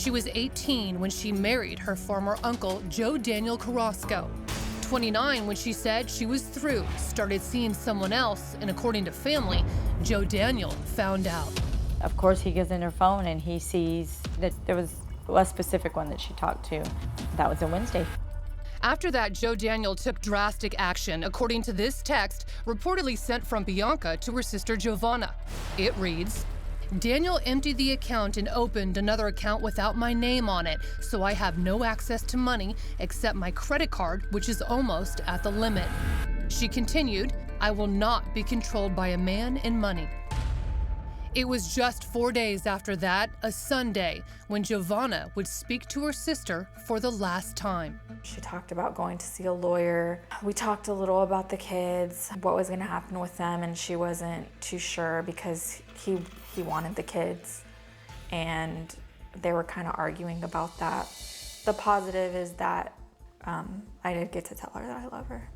She was 18 when she married her former uncle, Daniel Carrasco. 29 when she said she was through, started seeing someone else, and according to family, Daniel found out. Of course, he gives in her phone and he sees that there was a specific one that she talked to. That was a Wednesday. After that, Daniel took drastic action, according to this text reportedly sent from Bianca to her sister Giovanna. It reads, Daniel emptied the account and opened another account without my name on it, so I have no access to money except my credit card, which is almost at the limit. She continued, I will not be controlled by a man and money. It was just 4 days after that, a Sunday, when Giovanna would speak to her sister for the last time. She talked about going to see a lawyer. We talked a little about the kids, what was going to happen with them, and she wasn't too sure because he wanted the kids, and they were kind of arguing about that. The positive is that I did get to tell her that I love her.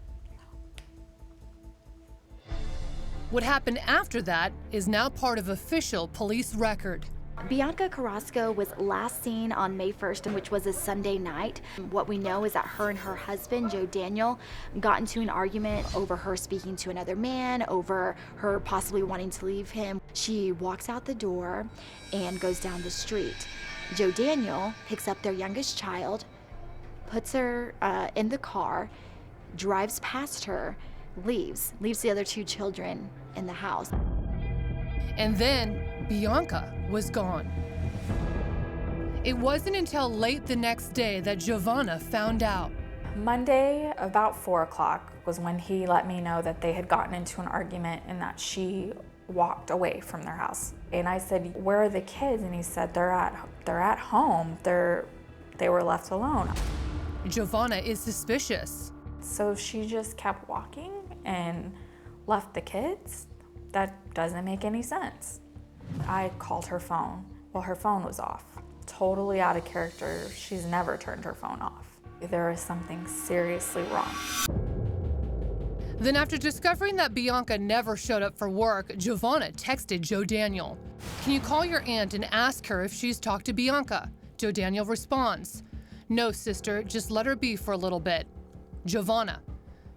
What happened after that is now part of official police record. Bianca Carrasco was last seen on May 1st, which was a Sunday night. What we know is that her and her husband, Daniel, got into an argument over her speaking to another man, over her possibly wanting to leave him. She walks out the door and goes down the street. Daniel picks up their youngest child, puts her in the car, drives past her, leaves the other two children in the house. And then Bianca was gone. It wasn't until late the next day that Giovanna found out. Monday, about 4 o'clock, was when he let me know that they had gotten into an argument and that she walked away from their house. And I said, where are the kids? And he said, they're at home. They were left alone. Giovanna is suspicious. So she just kept walking and left the kids? That doesn't make any sense. I called her phone. Well, her phone was off. Totally out of character. She's never turned her phone off. There is something seriously wrong. Then after discovering that Bianca never showed up for work, Giovanna texted Daniel. Can you call your aunt and ask her if she's talked to Bianca? Daniel responds, no, sister, just let her be for a little bit. Giovanna,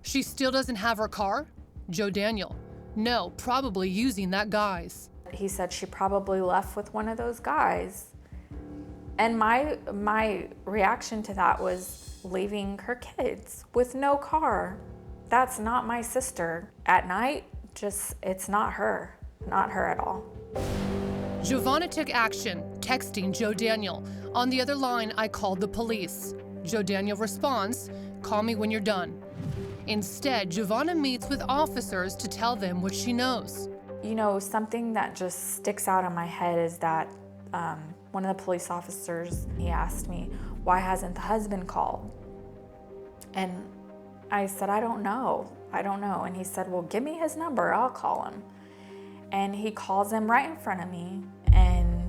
she still doesn't have her car? Daniel, no, probably using that guy's. He said she probably left with one of those guys. And my reaction to that was leaving her kids with no car. That's not my sister. At night, it's not her at all. Giovanna took action, texting Daniel. On the other line, I called the police. Daniel responds, call me when you're done. Instead, Giovanna meets with officers to tell them what she knows. You know, something that just sticks out in my head is that one of the police officers, he asked me, why hasn't the husband called? And I said, I don't know. And he said, well, give me his number, I'll call him. And he calls him right in front of me, and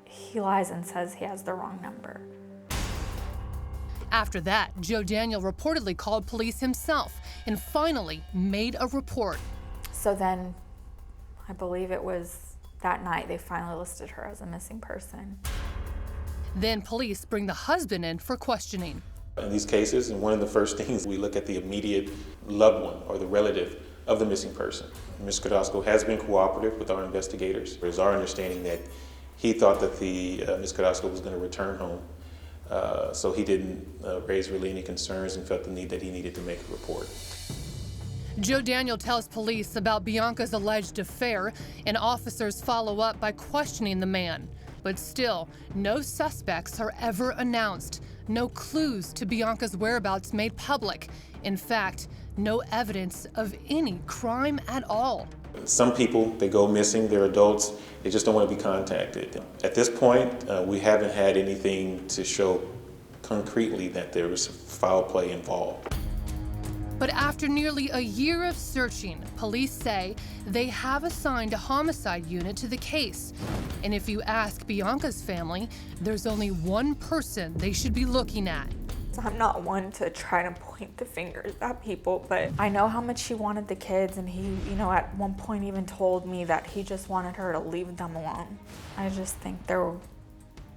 he lies and says he has the wrong number. After that, Daniel reportedly called police himself and finally made a report. So then, I believe it was that night, they finally listed her as a missing person. Then police bring the husband in for questioning. In these cases, and one of the first things, we look at the immediate loved one or the relative of the missing person. Mr. Carrasco has been cooperative with our investigators. It is our understanding that he thought that Ms. Carrasco was going to return home, so he didn't raise really any concerns and felt the need that he needed to make a report. Daniel tells police about Bianca's alleged affair, and officers follow up by questioning the man. But still, no suspects are ever announced, no clues to Bianca's whereabouts made public. In fact, no evidence of any crime at all. Some people, they go missing, they're adults, they just don't want to be contacted. At this point, we haven't had anything to show concretely that there was foul play involved. But after nearly a year of searching, police say they have assigned a homicide unit to the case. And if you ask Bianca's family, there's only one person they should be looking at. I'm not one to try to point the fingers at people, but I know how much he wanted the kids, and he, at one point even told me that he just wanted her to leave them alone. I just think there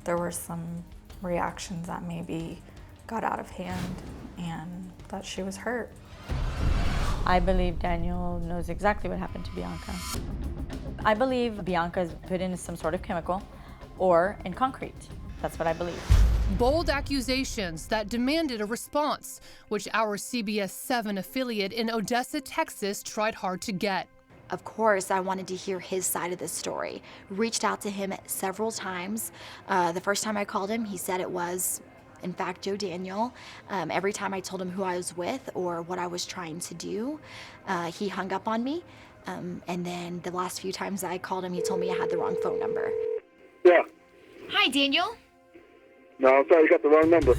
there were some reactions that maybe got out of hand and that she was hurt. I believe Daniel knows exactly what happened to Bianca. I believe Bianca is put in some sort of chemical or in concrete. That's what I believe. Bold accusations that demanded a response, which our CBS 7 affiliate in Odessa, Texas tried hard to get. Of course, I wanted to hear his side of the story. Reached out to him several times. The first time I called him, he said it was, in fact, Joe Daniel. Every time I told him who I was with or what I was trying to do, he hung up on me. And then the last few times I called him, he told me I had the wrong phone number. Yeah. Hi, Daniel. No, I'm sorry, you got the wrong number.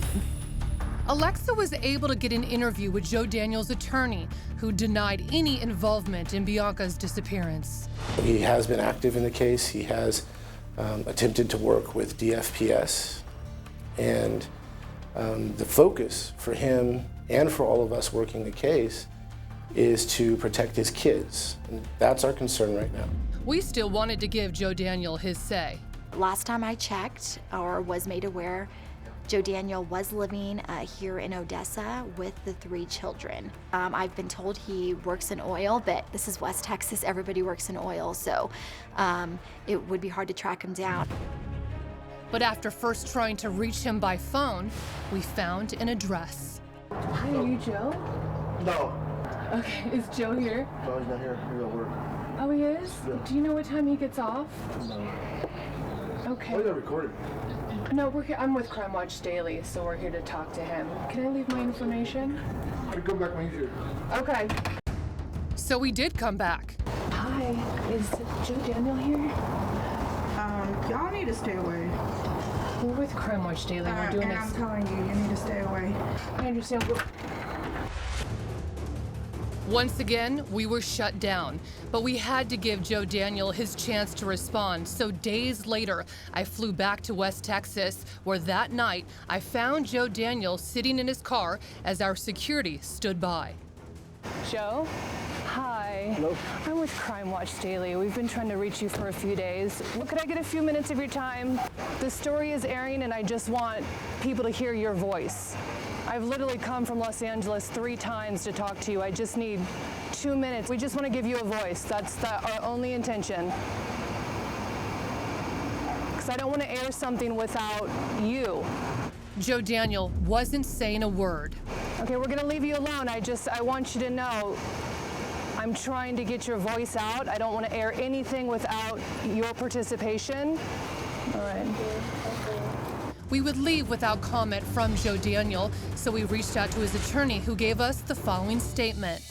Alexa was able to get an interview with Joe Daniel's attorney, who denied any involvement in Bianca's disappearance. He has been active in the case. He has attempted to work with DFPS. And the focus for him and for all of us working the case is to protect his kids. And that's our concern right now. We still wanted to give Joe Daniel his say. Last time I checked or was made aware, Joe Daniel was living here in Odessa with the 3 children. I've been told he works in oil, but this is West Texas, everybody works in oil, so it would be hard to track him down. But after first trying to reach him by phone, we found an address. Hi, are you Joe? No. Okay, is Joe here? No, he's not here. He's at work. Oh, he is? Yeah. Do you know what time he gets off? No. Okay. Oh, you got recorded. No, we're here. I'm with Crime Watch Daily, so we're here to talk to him. Can I leave my information? I'll come back when he's here. Okay. So we did come back. Hi, is Joe Daniel here? Y'all need to stay away. We're with Crime Watch Daily. We're doing and this. I'm telling you, you need to stay away. I understand. Once again, we were shut down, but we had to give Joe Daniel his chance to respond. So days later, I flew back to West Texas, where that night I found Joe Daniel sitting in his car as our security stood by. Joe? Hi. Hello? I'm with Crime Watch Daily. We've been trying to reach you for a few days. Could I get a few minutes of your time? The story is airing and I just want people to hear your voice. I've literally come from Los Angeles 3 times to talk to you. I just need 2 minutes. We just want to give you a voice. That's our only intention. Because I don't want to air something without you. Joe Daniel wasn't saying a word. Okay, we're going to leave you alone. I want you to know I'm trying to get your voice out. I don't want to air anything without your participation. All right. We would leave without comment from Joe Daniel, so we reached out to his attorney, who gave us the following statement.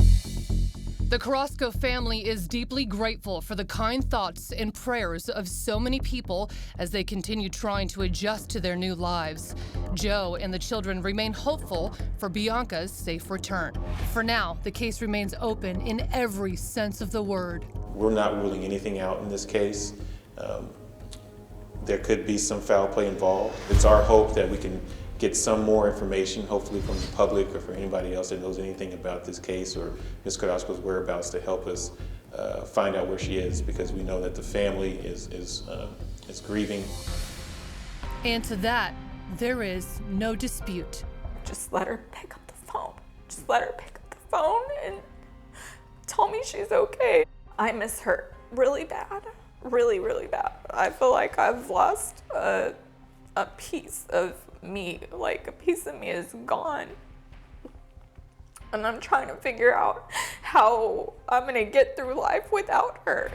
The Carrasco family is deeply grateful for the kind thoughts and prayers of so many people as they continue trying to adjust to their new lives. Joe and the children remain hopeful for Bianca's safe return. For now, the case remains open in every sense of the word. We're not ruling anything out in this case. There could be some foul play involved. It's our hope that we can get some more information, hopefully from the public or for anybody else that knows anything about this case or Ms. Carrasco's whereabouts, to help us find out where she is, because we know that the family is grieving. And to that, there is no dispute. Just let her pick up the phone. Just let her pick up the phone and tell me she's okay. I miss her really bad. Really, really bad. I feel like I've lost a piece of me. Like, a piece of me is gone. And I'm trying to figure out how I'm gonna get through life without her.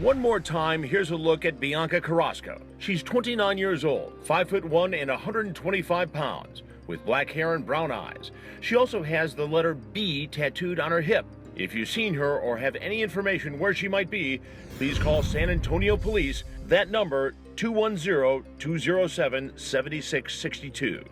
One more time, here's a look at Bianca Carrasco. She's 29 years old, 5'1" and 125 pounds, with black hair and brown eyes. She also has the letter B tattooed on her hip. If you've seen her or have any information where she might be, please call San Antonio Police. That number, 210-207-7662.